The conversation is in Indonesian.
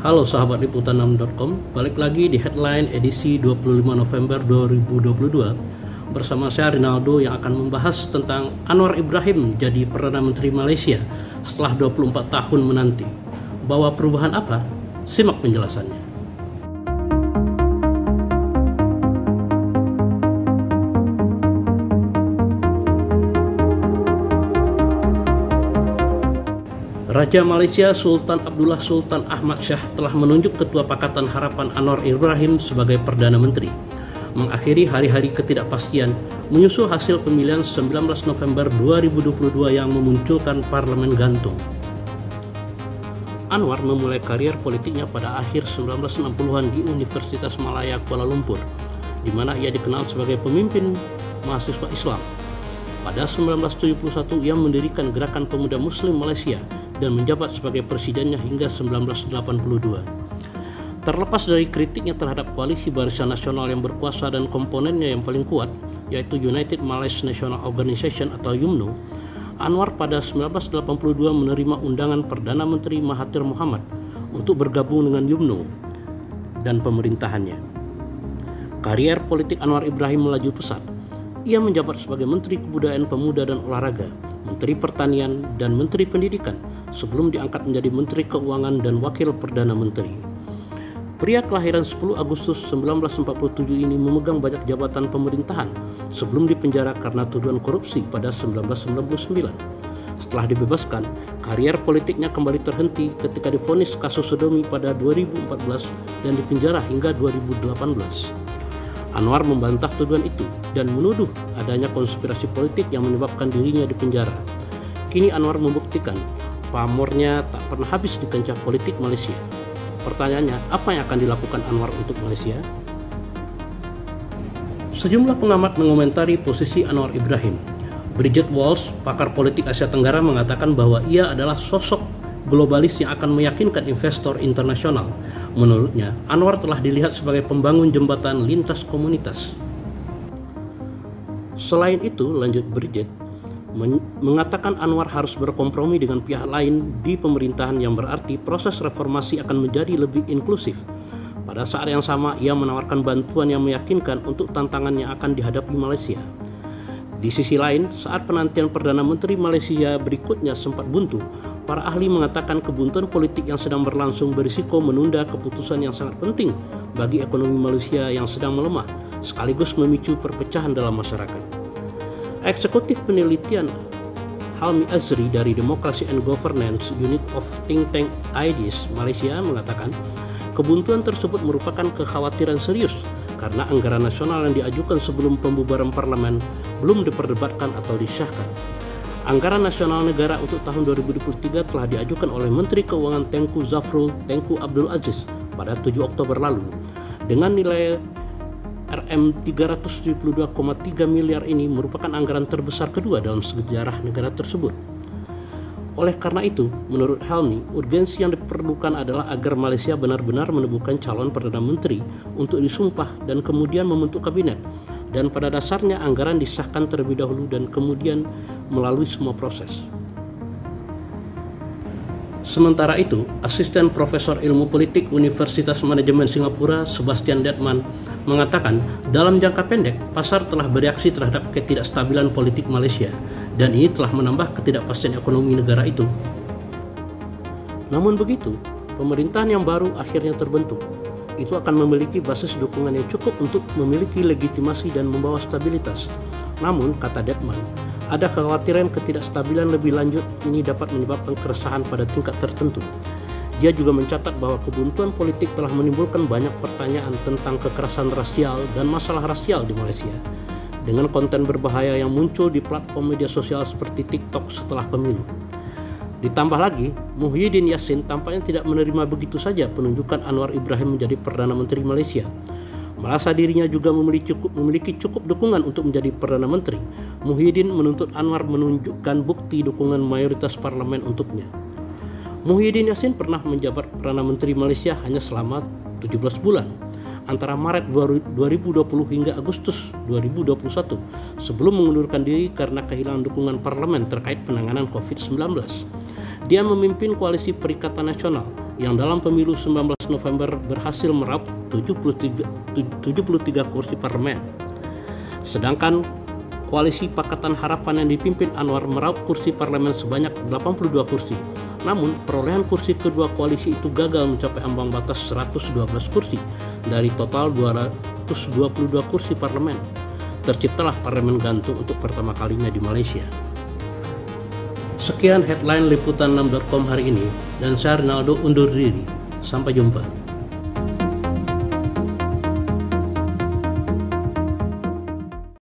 Halo sahabat liputan6.com, balik lagi di headline edisi 25 November 2022 bersama saya Rinaldo yang akan membahas tentang Anwar Ibrahim jadi Perdana Menteri Malaysia setelah 24 tahun menanti. Bawa perubahan apa? Simak penjelasannya. Raja Malaysia Sultan Abdullah Sultan Ahmad Shah telah menunjuk Ketua Pakatan Harapan Anwar Ibrahim sebagai Perdana Menteri, mengakhiri hari-hari ketidakpastian menyusul hasil pemilihan 19 November 2022 yang memunculkan parlemen gantung. Anwar memulai karier politiknya pada akhir 1960-an di Universitas Malaya Kuala Lumpur, di mana ia dikenal sebagai pemimpin mahasiswa Islam. Pada 1971 ia mendirikan Gerakan Pemuda Muslim Malaysia dan menjabat sebagai presidennya hingga 1982. Terlepas dari kritiknya terhadap koalisi Barisan Nasional yang berkuasa dan komponennya yang paling kuat, yaitu United Malaysian National Organisation atau UMNO, Anwar pada 1982 menerima undangan Perdana Menteri Mahathir Mohamad untuk bergabung dengan UMNO dan pemerintahannya. Karier politik Anwar Ibrahim melaju pesat. Ia menjabat sebagai Menteri Kebudayaan Pemuda dan Olahraga, Menteri Pertanian, dan Menteri Pendidikan sebelum diangkat menjadi Menteri Keuangan dan Wakil Perdana Menteri. Pria kelahiran 10 Agustus 1947 ini memegang banyak jabatan pemerintahan sebelum dipenjara karena tuduhan korupsi pada 1999. Setelah dibebaskan, karier politiknya kembali terhenti ketika divonis kasus sodomi pada 2014 dan dipenjara hingga 2018. Anwar membantah tuduhan itu dan menuduh adanya konspirasi politik yang menyebabkan dirinya dipenjara. Kini Anwar membuktikan pamornya tak pernah habis di kancah politik Malaysia. Pertanyaannya, apa yang akan dilakukan Anwar untuk Malaysia? Sejumlah pengamat mengomentari posisi Anwar Ibrahim. Bridget Walsh, pakar politik Asia Tenggara, mengatakan bahwa ia adalah sosok globalis yang akan meyakinkan investor internasional. Menurutnya, Anwar telah dilihat sebagai pembangun jembatan lintas komunitas. Selain itu, lanjut Bridget, mengatakan Anwar harus berkompromi dengan pihak lain di pemerintahan yang berarti proses reformasi akan menjadi lebih inklusif. Pada saat yang sama, ia menawarkan bantuan yang meyakinkan untuk tantangan yang akan dihadapi Malaysia. Di sisi lain, saat penantian Perdana Menteri Malaysia berikutnya sempat buntu, para ahli mengatakan kebuntuan politik yang sedang berlangsung berisiko menunda keputusan yang sangat penting bagi ekonomi Malaysia yang sedang melemah, sekaligus memicu perpecahan dalam masyarakat. Eksekutif penelitian Helmi Azri dari Democracy and Governance Unit of Think Tank Ideas Malaysia mengatakan kebuntuan tersebut merupakan kekhawatiran serius karena anggaran nasional yang diajukan sebelum pembubaran parlemen belum diperdebatkan atau disahkan. Anggaran nasional negara untuk tahun 2023 telah diajukan oleh Menteri Keuangan Tengku Zafrul Tengku Abdul Aziz pada 7 Oktober lalu. Dengan nilai Rm372,3 miliar ini merupakan anggaran terbesar kedua dalam sejarah negara tersebut. Oleh karena itu, menurut Helmi, urgensi yang diperlukan adalah agar Malaysia benar-benar menemukan calon Perdana Menteri untuk disumpah dan kemudian membentuk kabinet. Dan pada dasarnya anggaran disahkan terlebih dahulu dan kemudian melalui semua proses. Sementara itu, Asisten Profesor Ilmu Politik Universitas Manajemen Singapura, Sebastian Detman, mengatakan dalam jangka pendek, pasar telah bereaksi terhadap ketidakstabilan politik Malaysia dan ini telah menambah ketidakpastian ekonomi negara itu. Namun begitu, pemerintahan yang baru akhirnya terbentuk. Itu akan memiliki basis dukungan yang cukup untuk memiliki legitimasi dan membawa stabilitas. Namun, kata Detman, ada kekhawatiran ketidakstabilan lebih lanjut ini dapat menyebabkan keresahan pada tingkat tertentu. Dia juga mencatat bahwa kebuntuan politik telah menimbulkan banyak pertanyaan tentang kekerasan rasial dan masalah rasial di Malaysia, dengan konten berbahaya yang muncul di platform media sosial seperti TikTok setelah pemilu. Ditambah lagi, Muhyiddin Yassin tampaknya tidak menerima begitu saja penunjukan Anwar Ibrahim menjadi Perdana Menteri Malaysia. Merasa dirinya juga memiliki cukup dukungan untuk menjadi Perdana Menteri, Muhyiddin menuntut Anwar menunjukkan bukti dukungan mayoritas parlemen untuknya. Muhyiddin Yassin pernah menjabat Perdana Menteri Malaysia hanya selama 17 bulan, antara Maret 2020 hingga Agustus 2021, sebelum mengundurkan diri karena kehilangan dukungan parlemen terkait penanganan COVID-19. Dia memimpin koalisi Perikatan Nasional yang dalam pemilu 19 November berhasil meraup 73 kursi parlemen. Sedangkan koalisi Pakatan Harapan yang dipimpin Anwar meraup kursi parlemen sebanyak 82 kursi. Namun, perolehan kursi kedua koalisi itu gagal mencapai ambang batas 112 kursi dari total 222 kursi parlemen. Terciptalah parlemen gantung untuk pertama kalinya di Malaysia. Sekian headline liputan 6.com hari ini, dan saya Rinaldo undur diri. Sampai jumpa.